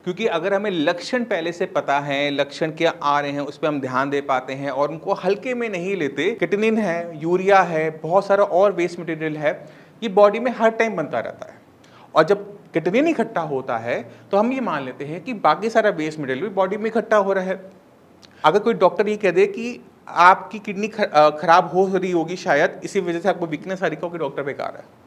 क्योंकि अगर हमें लक्षण पहले से पता है, लक्षण क्या आ रहे हैं, उस पे हम ध्यान दे पाते हैं और उनको हल्के में नहीं लेते। किटनिन है, यूरिया है, बहुत सारा और वेस्ट मटेरियल है, ये बॉडी में हर टाइम बनता रहता है। और जब किटनिन इकट्ठा होता है तो हम ये मान लेते हैं कि बाकी सारा वेस्ट मटेरियल भी बॉडी में इकट्ठा हो रहा है। अगर कोई डॉक्टर ये कह दे कि आपकी किडनी खराब हो रही होगी, शायद इसी वजह से आपको वीकनेस आ रही होगी, डॉक्टर बेकार है।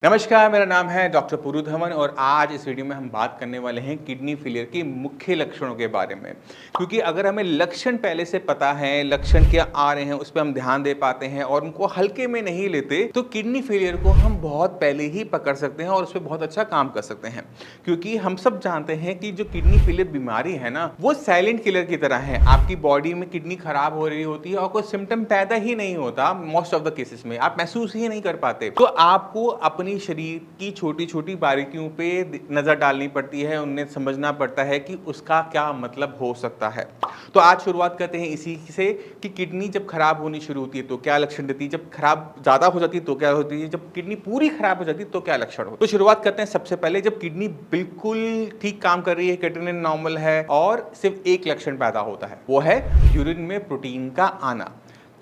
नमस्कार, मेरा नाम है डॉक्टर पुरु धवन और आज इस वीडियो में हम बात करने वाले हैं किडनी फेलियर के मुख्य लक्षणों के बारे में। क्योंकि अगर हमें लक्षण पहले से पता है, लक्षण क्या आ रहे हैं, उस पर हम ध्यान दे पाते हैं और उनको हल्के में नहीं लेते, तो किडनी फेलियर को हम बहुत पहले ही पकड़ सकते हैं और उस पर बहुत अच्छा काम कर सकते हैं। क्योंकि हम सब जानते हैं कि जो किडनी फेलियर बीमारी है ना, वो साइलेंट किलर की तरह है। आपकी बॉडी में किडनी खराब हो रही होती है और कोई सिम्टम पैदा ही नहीं होता। मोस्ट ऑफ द केसेस में आप महसूस ही नहीं कर पाते। तो आपको अपनी शरीर की छोटी छोटी बारीकियों पे नजर डालनी पड़ती है, उन्हें समझना पड़ता है कि उसका क्या मतलब हो सकता है। तो आज शुरुआत करते हैं इसी से कि किडनी जब खराब होनी शुरू होती है तो क्या लक्षण देती है, जब खराब ज्यादा हो जाती है तो क्या होती है, जब किडनी पूरी खराब हो जाती है तो क्या लक्षण हो। तो शुरुआत करते हैं सबसे पहले जब किडनी बिल्कुल ठीक काम कर रही है, किडनी नॉर्मल है और सिर्फ एक लक्षण पैदा होता है, वो है यूरिन में प्रोटीन का आना।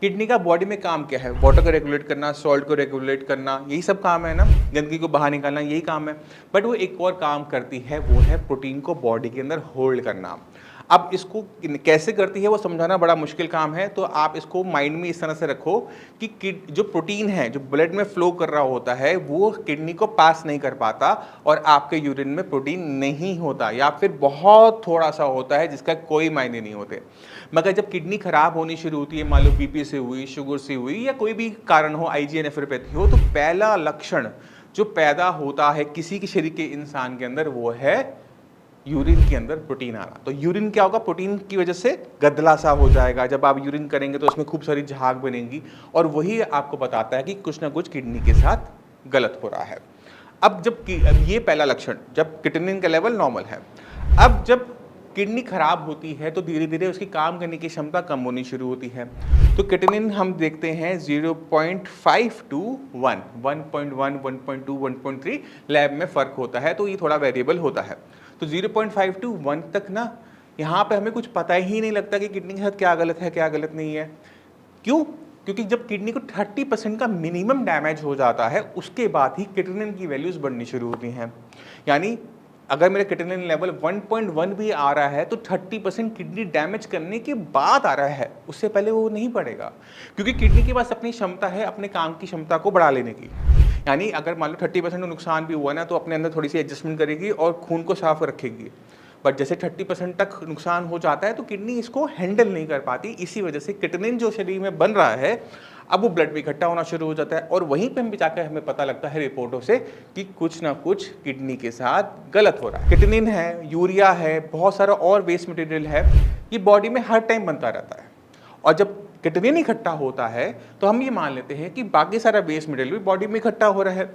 किडनी का बॉडी में काम क्या है? वाटर को रेगुलेट करना, सॉल्ट को रेगुलेट करना, यही सब काम है ना, गंदगी को बाहर निकालना, यही काम है। बट वो एक और काम करती है, वो है प्रोटीन को बॉडी के अंदर होल्ड करना। अब इसको कैसे करती है वो समझाना बड़ा मुश्किल काम है, तो आप इसको माइंड में इस तरह से रखो कि जो प्रोटीन है जो ब्लड में फ्लो कर रहा होता है वो किडनी को पास नहीं कर पाता और आपके यूरिन में प्रोटीन नहीं होता या फिर बहुत थोड़ा सा होता है जिसका कोई मायने नहीं होते। मगर जब किडनी खराब होनी शुरू होती है, मान लो बीपी से हुई, शुगर से हुई या कोई भी कारण हो, आईजीए नेफ्रोपैथी हो, तो पहला लक्षण जो पैदा होता है किसी के शरीर के इंसान के अंदर वो है यूरिन के अंदर प्रोटीन आना। तो यूरिन क्या होगा? प्रोटीन की वजह से गदला सा हो जाएगा। जब आप यूरिन करेंगे तो उसमें खूब सारी झाग बनेगी और वही आपको बताता है कि कुछ ना कुछ किडनी के साथ गलत हो रहा है। अब ये पहला लक्षण, जब किडनी का लेवल नॉर्मल है। अब जब किडनी खराब होती है तो धीरे धीरे उसकी काम करने की क्षमता कम होनी शुरू होती है। तो किडनी हम देखते हैं 0.5 to 1, 1.1, 1.2, 1.3 लैब में फ़र्क होता है, तो ये थोड़ा वेरिएबल होता है। तो 0.5 to 1 तक ना, यहाँ पे हमें कुछ पता ही नहीं लगता कि किडनी के साथ क्या गलत है, क्या गलत नहीं है। क्यों? क्योंकि जब किडनी को 30% का मिनिमम डैमेज हो जाता है उसके बाद ही किडनी की वैल्यूज बढ़नी शुरू होती हैं। यानी अगर मेरा किडनी लेवल 1.1 भी आ रहा है तो 30% किडनी डैमेज करने के बाद आ रहा है, उससे पहले वो नहीं पड़ेगा। क्योंकि किडनी के पास अपनी क्षमता है अपने काम की क्षमता को बढ़ा लेने की। यानी अगर मान लो 30% नुकसान भी हुआ ना तो अपने अंदर थोड़ी सी एडजस्टमेंट करेगी और खून को साफ रखेगी। बट जैसे 30% तक नुकसान हो जाता है तो किडनी इसको हैंडल नहीं कर पाती। इसी वजह से किडनी जो शरीर में बन रहा है अब वो ब्लड में इकट्ठा होना शुरू हो जाता है और वहीं पे हम जाकर हमें पता लगता है रिपोर्टों से कि कुछ ना कुछ किडनी के साथ गलत हो रहा है। किडनिन है, यूरिया है, बहुत सारा और वेस्ट मटेरियल है, ये बॉडी में हर टाइम बनता रहता है। और जब किडनी इकट्ठा होता है तो हम ये मान लेते हैं कि बाकी सारा वेस्ट मटेरियल भी बॉडी में इकट्ठा हो रहा है।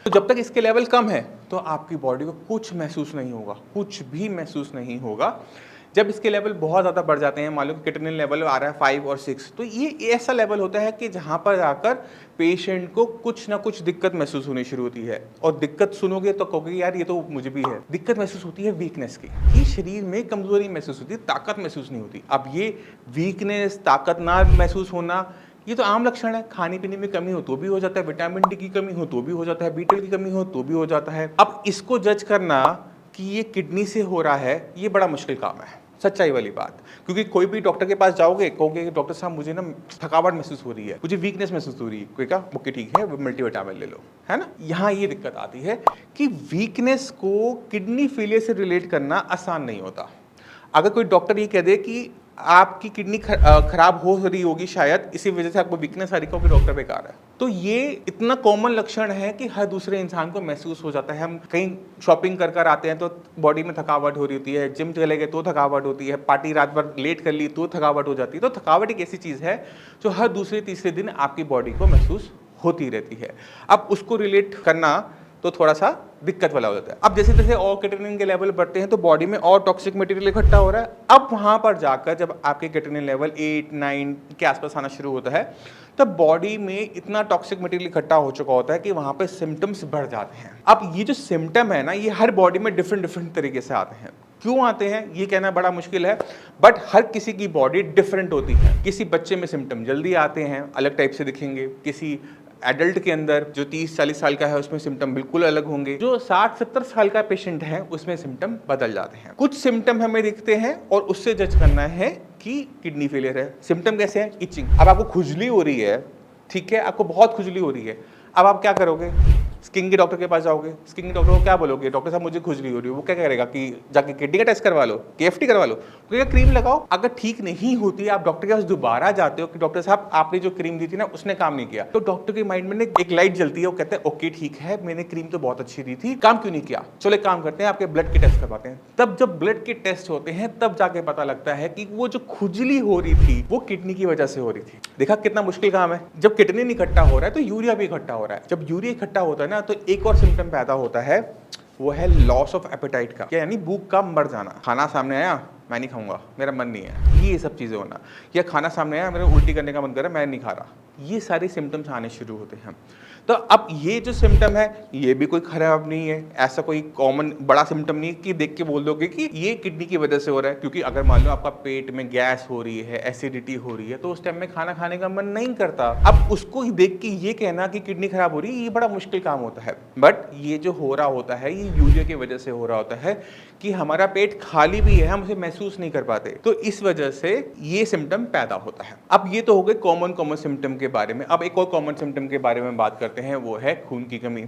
तो जब तक इसके लेवल कम है तो आपकी बॉडी को कुछ महसूस नहीं होगा, कुछ भी महसूस नहीं होगा। जब इसके लेवल बहुत ज़्यादा बढ़ जाते हैं, मान लो कि किडनी लेवल आ रहा है 5 और 6, तो ये ऐसा लेवल होता है कि जहाँ पर जाकर पेशेंट को कुछ ना कुछ दिक्कत महसूस होनी शुरू होती है। और दिक्कत सुनोगे तो कहोगे यार ये तो मुझे भी है। दिक्कत महसूस होती है वीकनेस की, ये शरीर में कमजोरी महसूस होती है, ताकत महसूस नहीं होती। अब ये वीकनेस, ताकत ना महसूस होना, ये तो आम लक्षण है। खाने पीने में कमी हो तो भी हो जाता है, विटामिन डी की कमी हो तो भी हो जाता है, B12 की कमी हो तो भी हो जाता है। अब इसको जज करना कि ये किडनी से हो रहा है, ये बड़ा मुश्किल काम है, सच्चाई वाली बात। क्योंकि कोई भी डॉक्टर के पास जाओगे, कहोगे डॉक्टर साहब मुझे ना थकावट महसूस हो रही है, मुझे वीकनेस महसूस हो रही है, कोई कहा ओके ठीक है मल्टीविटामिन ले लो, है ना। यहाँ ये दिक्कत आती है कि वीकनेस को किडनी फेलियर से रिलेट करना आसान नहीं होता। अगर कोई डॉक्टर ये कह दे कि आपकी किडनी खराब हो रही होगी, शायद इसी वजह से आपको वीकनेस आ रही होगी, डॉक्टर बेकार है, तो ये इतना कॉमन लक्षण है कि हर दूसरे इंसान को महसूस हो जाता है। हम कहीं शॉपिंग कर कर आते हैं तो बॉडी में थकावट हो रही होती है, जिम चले गए तो थकावट होती है, पार्टी रात भर लेट कर ली तो थकावट हो जाती है। तो थकावट एक ऐसी चीज़ है जो हर दूसरे तीसरे दिन आपकी बॉडी को महसूस होती रहती है। अब उसको रिलेट करना तो थोड़ा सा दिक्कत वाला हो जाता है। अब जैसे जैसे और क्रिएटिनिन के लेवल बढ़ते हैं तो बॉडी में और टॉक्सिक मटेरियल इकट्ठा हो रहा है। अब वहां पर जाकर जब आपके क्रिएटिनिन लेवल 8-9 के आसपास आना शुरू होता है तब बॉडी में इतना टॉक्सिक मटेरियल इकट्ठा हो चुका होता है कि वहां पे सिम्टम्स बढ़ जाते हैं। अब ये जो सिम्टम है ना, ये हर बॉडी में डिफरेंट डिफरेंट तरीके से आते हैं। क्यों आते हैं ये कहना बड़ा मुश्किल है, बट हर किसी की बॉडी डिफरेंट होती है। किसी बच्चे में सिम्टम जल्दी आते हैं, अलग टाइप से दिखेंगे। किसी एडल्ट के अंदर जो 30-40 साल का है उसमें सिम्टम बिल्कुल अलग होंगे। जो 60-70 साल का पेशेंट है उसमें सिम्टम बदल जाते हैं। कुछ सिम्टम हमें दिखते हैं और उससे जज करना है कि किडनी फेलियर है। सिम्टम कैसे हैं? इचिंग। अब आपको खुजली हो रही है, ठीक है, आपको बहुत खुजली हो रही है, अब आप क्या करोगे? स्किन के डॉक्टर के पास जाओगे। स्किन के डॉक्टर को क्या बोलोगे? डॉक्टर साहब मुझे खुजली हो रही है। वो क्या करेगा कि जाके किडनी का टेस्ट करवा लो, KFT करवा लो, क्योंकि क्रीम लगाओ। अगर ठीक नहीं होती आप डॉक्टर के पास दोबारा जाते हो कि डॉक्टर साहब आपने जो क्रीम दी थी ना उसने काम नहीं किया, तो डॉक्टर के माइंड में एक लाइट जलती है। वो कहते हैं ओके ठीक है, मैंने क्रीम तो बहुत अच्छी दी थी, काम क्यों नहीं किया? चलो एक काम करते हैं, आपके ब्लड के टेस्ट करवाते हैं। तब जब ब्लड के टेस्ट होते हैं तब जाके पता लगता है कि वो जो खुजली हो रही थी वो किडनी की वजह से हो रही थी। देखा कितना मुश्किल काम है। जब किडनी इकट्ठा हो रहा है तो यूरिया भी इकट्ठा हो रहा है। जब यूरिया इकट्ठा होता है ना तो एक और सिम्टम पैदा होता है, वो है लॉस ऑफ एपेटाइट का, यानी भूख का मर जाना। खाना सामने आया, मैं नहीं खाऊंगा, मेरा मन नहीं है, ये सब चीजें होना। या खाना सामने आया, मेरे उल्टी करने का मन कर रहा है, मैं नहीं खा रहा। ये सारे सिम्टम्स आने शुरू होते हैं। तो अब ये जो सिम्टम है ये भी कोई खराब नहीं है, ऐसा कोई कॉमन बड़ा सिम्टम नहीं कि देख के बोल दोगे कि ये किडनी की वजह से हो रहा है। क्योंकि अगर मान लो आपका पेट में गैस हो रही है, एसिडिटी हो रही है, तो उस टाइम में खाना खाने का मन नहीं करता। अब उसको देख के ये कहना कि किडनी खराब हो रही है, ये बड़ा मुश्किल काम होता है। बट ये जो हो रहा होता है ये यूरिया की वजह से हो रहा होता है कि हमारा पेट खाली भी है, हम उसे महसूस नहीं कर पाते, तो इस वजह से ये सिम्टम पैदा होता है। अब ये तो हो गए कॉमन सिम्टम के बारे में। अब एक और कॉमन सिम्टम के बारे में बात करते हैं, वो है खून की कमी।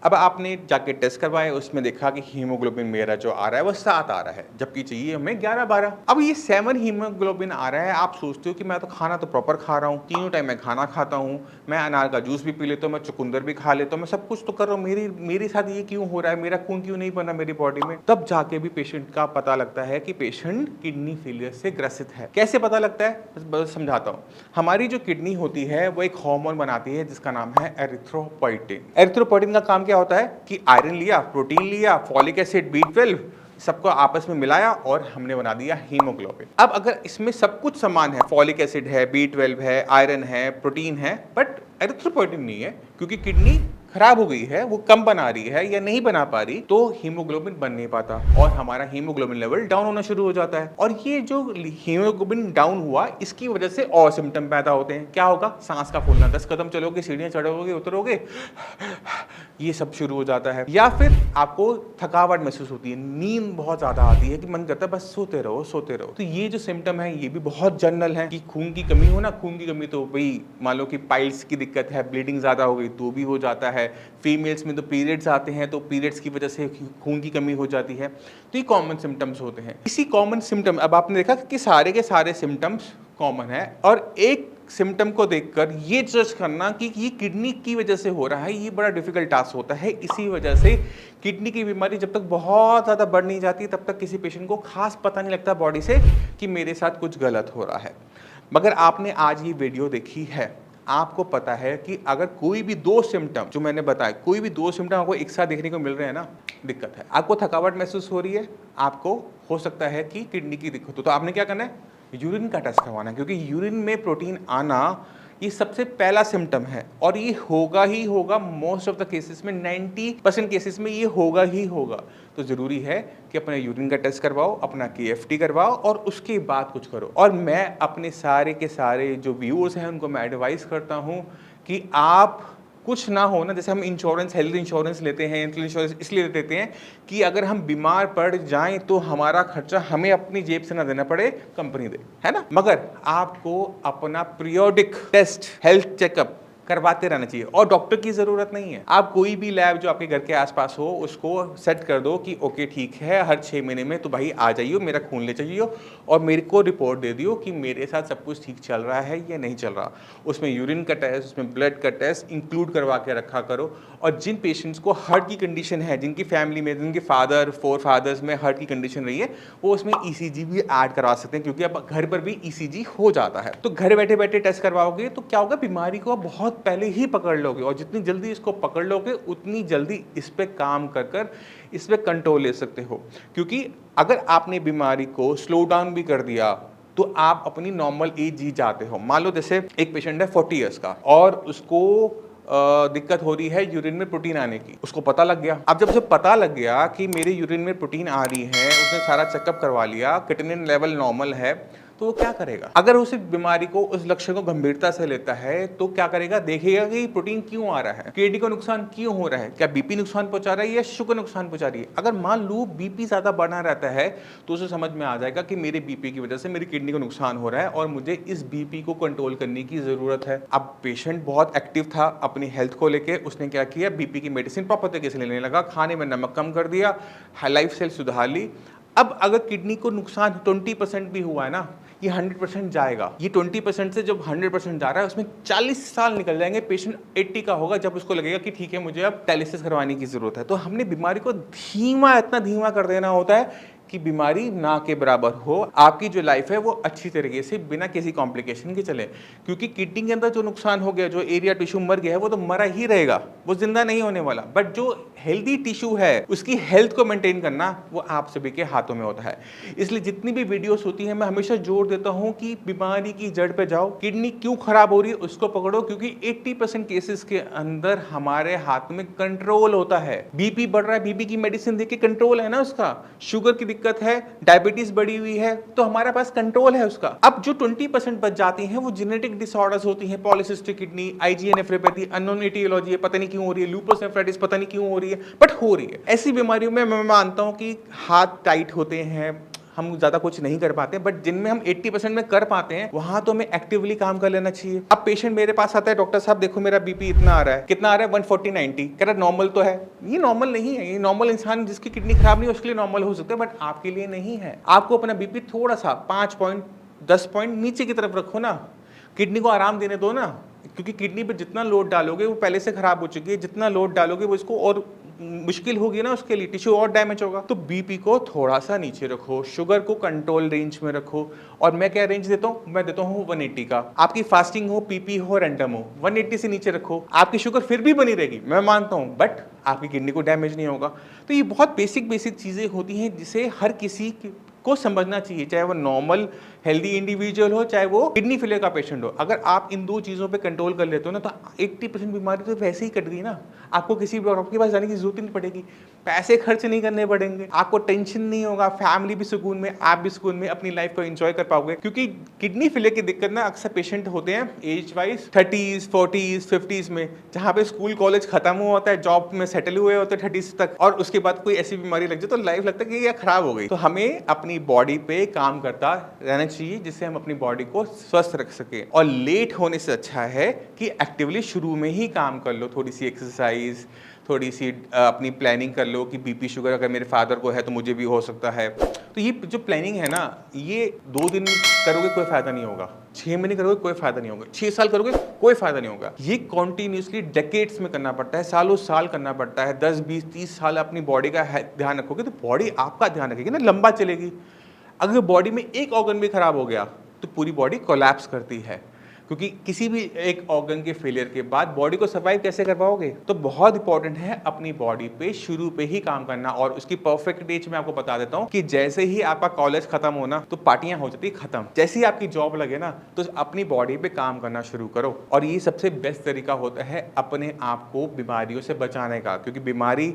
अब आपने जाके टेस्ट करवाए, उसमें देखा कि हीमोग्लोबिन मेरा जो आ रहा है वो 7 आ रहा है, जबकि चाहिए हमें 11-12। अब ये 7 हीमोग्लोबिन आ रहा है। आप सोचते हो कि मैं तो खाना तो प्रॉपर खा रहा हूँ, तीनों टाइम मैं खाना खाता हूँ, मैं अनार का जूस भी पी लेता हूँ, मैं चुकंदर भी खा लेता हूँ, मैं सब कुछ तो कर रहा हूँ, मेरे साथ ये क्यों हो रहा है? मेरा खून क्यों नहीं बना मेरी बॉडी में? तब जाके भी पेशेंट का पता लगता है कि पेशेंट किडनी फेलियर से ग्रसित है। कैसे पता लगता है? बस समझाता हूँ। हमारी जो किडनी होती है वो एक हार्मोन बनाती है जिसका नाम है एरिथ्रोपोइटिन। एरिथ्रोपोइटिन का काम क्या होता है कि आयरन लिया, प्रोटीन लिया, फॉलिक एसिड, B12 सबको आपस में मिलाया और हमने बना दिया हीमोग्लोबिन। अब अगर इसमें सब कुछ समान है, फॉलिक एसिड है, B12 है, आयरन है, प्रोटीन है, बट एरिथ्रोपोइटिन नहीं है, क्योंकि किडनी खराब हो गई है, वो कम बना रही है या नहीं बना पा रही, तो हीमोग्लोबिन बन नहीं पाता और हमारा हीमोग्लोबिन लेवल डाउन होना शुरू हो जाता है। और ये जो हीमोग्लोबिन डाउन हुआ इसकी वजह से और सिम्टम पैदा होते हैं। क्या होगा? सांस का फूलना, 10 कदम चलोगे, सीढ़ियां चढ़ोगे, उतरोगे, ये सब शुरू हो जाता है। या फिर आपको थकावट महसूस होती है, नींद बहुत ज्यादा आती है कि मन करता है बस सोते रहो सोते रहो। तो ये जो सिम्टम है ये भी बहुत जनरल है कि खून की कमी हो ना, खून की कमी तो भाई मान लो कि पाइल्स की दिक्कत है, ब्लीडिंग ज्यादा हो गई तो भी हो जाता है। फीमेल्स में तो पीरियड्स आते हैं तो पीरियड्स की वजह से खून की कमी हो जाती है। तो ये कॉमन सिम्टम्स होते हैं। इसी कॉमन सिम्टम, अब आपने देखा कि सारे के सारे सिम्टम्स कॉमन है और एक सिम्टम को देखकर ये जज करना कि ये किडनी की वजह से हो रहा है, ये बड़ा डिफिकल्ट टास्क होता है। इसी वजह से किडनी की बीमारी जब तक बहुत ज़्यादा बढ़ नहीं जाती तब तक किसी पेशेंट को खास पता नहीं लगता बॉडी से कि मेरे साथ कुछ गलत हो रहा है। मगर आपने आज ये वीडियो देखी है, आपको पता है कि अगर कोई भी 2 सिम्टम जो मैंने बताया, कोई भी 2 सिम्टम आपको एक साथ देखने को मिल रहे हैं ना, दिक्कत है। आपको थकावट महसूस हो रही है, आपको हो सकता है कि किडनी की दिक्कत हो, तो आपने क्या करना है? यूरिन का टेस्ट करवाना है, क्योंकि यूरिन में प्रोटीन आना ये सबसे पहला सिम्टम है और ये होगा ही होगा। मोस्ट ऑफ द केसेस में 90% केसेस में ये होगा ही होगा। तो ज़रूरी है कि अपना यूरिन का टेस्ट करवाओ, अपना KFT करवाओ और उसके बाद कुछ करो। और मैं अपने सारे के सारे जो व्यूअर्स हैं उनको मैं एडवाइस करता हूँ कि आप कुछ ना हो ना, जैसे हम इंश्योरेंस, हेल्थ इंश्योरेंस लेते हैं, इंश्योरेंस इसलिए लेते हैं कि अगर हम बीमार पड़ जाएं तो हमारा खर्चा हमें अपनी जेब से ना देना पड़े, कंपनी दे, है ना। मगर आपको अपना पीरियोडिक टेस्ट, हेल्थ चेकअप करवाते रहना चाहिए और डॉक्टर की ज़रूरत नहीं है। आप कोई भी लैब जो आपके घर के आसपास हो उसको सेट कर दो कि ओके ठीक है, हर 6 महीने में तो भाई आ जाइयो, मेरा खून ले जाइयो और मेरे को रिपोर्ट दे दियो कि मेरे साथ सब कुछ ठीक चल रहा है या नहीं चल रहा। उसमें यूरिन का टेस्ट, उसमें ब्लड का टेस्ट इंक्लूड करवा के रखा करो। और जिन पेशेंट्स को हार्ट की कंडीशन है, जिनकी फैमिली में, जिनके फोर फादर्स में हार्ट की कंडीशन रही है, वो उसमें ECG भी ऐड करवा सकते हैं, क्योंकि अब घर पर भी ECG हो जाता है। तो घर बैठे बैठे टेस्ट करवाओगे तो क्या होगा, बीमारी को बहुत बहुत पहले ही पकड़ लोगे, और जितनी जल्दी इसको पकड़ लोगे उतनी जल्दी इस पे काम कर कर इस पे कंट्रोल ले सकते हो। क्योंकि अगर आपने बीमारी को स्लो डाउन भी कर दिया तो आप अपनी नॉर्मल एज जी जाते हो। मान लो जैसे एक पेशेंट है 40 इयर्स का और उसको दिक्कत हो रही है यूरिन में प्रोटीन आने की, उसको पता लग गया। अब जब उसे पता लग गया कि मेरे यूरिन में प्रोटीन आ रही है, उसने सारा चेकअप करवा लिया, क्रिएटिनिन लेवल नॉर्मल है, तो वो क्या करेगा? अगर उस बीमारी को, उस लक्षण को गंभीरता से लेता है तो क्या करेगा? देखेगा कि प्रोटीन क्यों आ रहा है, किडनी को नुकसान क्यों हो रहा है, क्या बीपी नुकसान पहुंचा रहा है या शुगर नुकसान पहुंचा रही है। अगर मान लो बीपी ज्यादा बढ़ा रहता है तो उसे समझ में आ जाएगा कि मेरे बीपी की वजह से मेरी किडनी को नुकसान हो रहा है और मुझे इस बीपी को कंट्रोल करने की जरूरत है। अब पेशेंट बहुत एक्टिव था अपनी हेल्थ को लेकर, उसने क्या किया? बीपी की मेडिसिन प्रॉपर तरीके से लेने लगा, खाने में नमक कम कर दिया, लाइफ स्टाइल सुधार ली। अब अगर किडनी को नुकसान 20% भी हुआ है ना, ये 100% जाएगा। ये 20% से जब 100% जा रहा है उसमें 40 साल निकल जाएंगे, पेशेंट 80 का होगा जब उसको लगेगा कि ठीक है मुझे अब डायलिसिस करवाने की जरूरत है। तो हमने बीमारी को धीमा, इतना धीमा कर देना होता है कि बीमारी ना के बराबर हो, आपकी जो लाइफ है वो अच्छी तरीके से बिना किसी कॉम्प्लिकेशन के चले। क्योंकि किडनी के अंदर जो नुकसान हो गया, जो एरिया टिश्यू मर गया है, वो तो मरा ही रहेगा, वो जिंदा नहीं होने वाला। बट जो हेल्दी टिश्यू है उसकी हेल्थ को मेंटेन करना वो आप सभी के हाथों में होता है। इसलिए जितनी भी वीडियोस होती है मैं हमेशा जोर देता हूं कि बीमारी की जड़ पे जाओ, किडनी क्यों खराब हो रही है उसको पकड़ो, क्योंकि 80% केसेस के अंदर हमारे हाथ में कंट्रोल होता है। बीपी बढ़ रहा है, बीपी की मेडिसिन देके कंट्रोल है ना उसका, शुगर की दिक्कत है, डायबिटीज बढ़ी हुई है, तो हमारे पास कंट्रोल है उसका। अब जो 20% बच जाती हैं वो जेनेटिक डिसऑर्डर्स होती हैं, polycystic kidney, IgA nephropathy, unknown aetiology है, पता नहीं क्यों हो रही है, लूपस नेफ्राइटिस पता नहीं क्यों हो रही है, बट हो रही है। ऐसी बीमारियों में मैं मानता हूं कि हाथ टाइट होते हैं, हम ज्यादा कुछ नहीं कर पाते, बट जिनमें हम 80% में कर पाते हैं वहां तो हमें एक्टिवली काम कर लेना चाहिए। अब पेशेंट मेरे पास आता है, डॉक्टर साहब देखो मेरा बीपी इतना आ रहा है, कितना आ रहा है? 140/90। कह रहा नॉर्मल तो है। ये नॉर्मल नहीं है, ये नॉर्मल इंसान जिसकी किडनी खराब नहीं है उसके लिए नॉर्मल हो सकता है, बट आपके लिए नहीं है। आपको अपना बीपी थोड़ा सा 5 पॉइंट 10 पॉइंट नीचे की तरफ रखो ना, किडनी को आराम देने दो ना, क्योंकि किडनी पे जितना लोड डालोगे वो पहले से खराब हो चुकी है, जितना लोड डालोगे वो इसको और मुश्किल होगी ना, उसके लिए टिश्यू और डैमेज होगा। तो बीपी को थोड़ा सा नीचे रखो, शुगर को कंट्रोल रेंज में रखो। और मैं क्या रेंज देता हूँ? मैं देता हूँ 180 का। आपकी फास्टिंग हो, पीपी हो, रैंडम हो, 180 से नीचे रखो, आपकी शुगर फिर भी बनी रहेगी, मैं मानता हूँ, बट आपकी किडनी को डैमेज नहीं होगा। तो ये बहुत बेसिक चीजें होती हैं जिसे हर किसी को समझना चाहिए, चाहे वो नॉर्मल हेल्दी इंडिविजुअल हो, चाहे वो किडनी फेलियर का पेशेंट हो। अगर आप इन दो चीजों पे कंट्रोल कर लेते हो ना तो 80% बीमारी तो वैसे ही कट गई ना। आपको किसी डॉक्टर के पास जाने की जरूरत नहीं पड़ेगी, पैसे खर्च नहीं करने पड़ेंगे, आपको टेंशन नहीं होगा, फैमिली भी सुकून में, आप भी सुकून में अपनी लाइफ को एंजॉय कर पाओगे। क्योंकि किडनी फेलियर की दिक्कत ना अक्सर पेशेंट होते हैं age wise 30s 40s 50s में, जहाँ पे स्कूल कॉलेज खत्म हुआ होता है, जॉब में सेटल हुए होते हैं 30s तक, और उसके बाद कोई ऐसी बीमारी लग जाए तो लाइफ लगता है कि ये खराब हो गई। तो हमें अपनी बॉडी पे काम करता रहना चाहिए जिससे हम अपनी बॉडी को स्वस्थ रख सके। और लेट होने से अच्छा है कि एक्टिवली शुरू में ही काम कर लो, थोड़ी सी एक्सरसाइज, थोड़ी सी अपनी प्लानिंग कर लो कि बीपी शुगर अगर मेरे फादर को है तो मुझे भी हो सकता है। तो ये जो प्लानिंग है ना, ये 2 दिन करोगे कोई फायदा नहीं होगा, 6 महीने करोगे कोई फायदा नहीं होगा, 6 साल करोगे कोई फायदा नहीं होगा। ये कॉन्टिन्यूसली डेकेड्स में करना पड़ता है, सालों साल करना पड़ता है। 10 20 30 साल अपनी बॉडी का ध्यान रखोगे तो बॉडी आपका ध्यान रखेगी ना, लंबा चलेगी। अगर बॉडी में एक ऑर्गन भी खराब हो गया तो पूरी बॉडी कोलैप्स करती है, क्योंकि किसी भी एक ऑर्गन के फेलियर के बाद बॉडी को सर्वाइव कैसे कर पाओगे। तो बहुत इंपॉर्टेंट है अपनी बॉडी पे शुरू पे ही काम करना। और उसकी परफेक्ट एज मैं आपको बता देता हूँ कि जैसे ही आपका कॉलेज खत्म होना तो पार्टियां हो जाती खत्म, जैसे ही आपकी जॉब लगे ना तो अपनी बॉडी पे काम करना शुरू करो। और ये सबसे बेस्ट तरीका होता है अपने आप को बीमारियों से बचाने का, क्योंकि बीमारी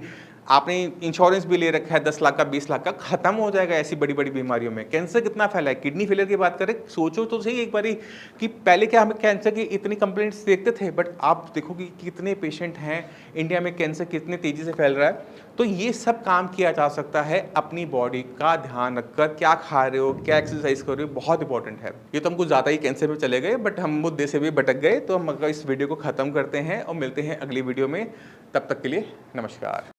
आपने इंश्योरेंस भी ले रखा है 10 लाख का 20 लाख का, खत्म हो जाएगा ऐसी बड़ी बड़ी बीमारियों में। कैंसर कितना फैला है, किडनी फेलियर की बात करें, सोचो तो सही एक बारी कि पहले क्या हमें कैंसर की इतनी कंप्लेंट्स देखते थे, बट आप देखोगे कि कितने पेशेंट हैं इंडिया में, कैंसर कितने तेजी से फैल रहा है। तो ये सब काम किया जा सकता है अपनी बॉडी का ध्यान रखकर, क्या खा रहे हो, क्या एक्सरसाइज कर रहे हो, बहुत इंपॉर्टेंट है। ये तो हम कुछ ज़्यादा ही कैंसर में चले गए, बट हम मुद्दे से भी भटक गए। तो हम इस वीडियो को ख़त्म करते हैं और मिलते हैं अगली वीडियो में। तब तक के लिए नमस्कार।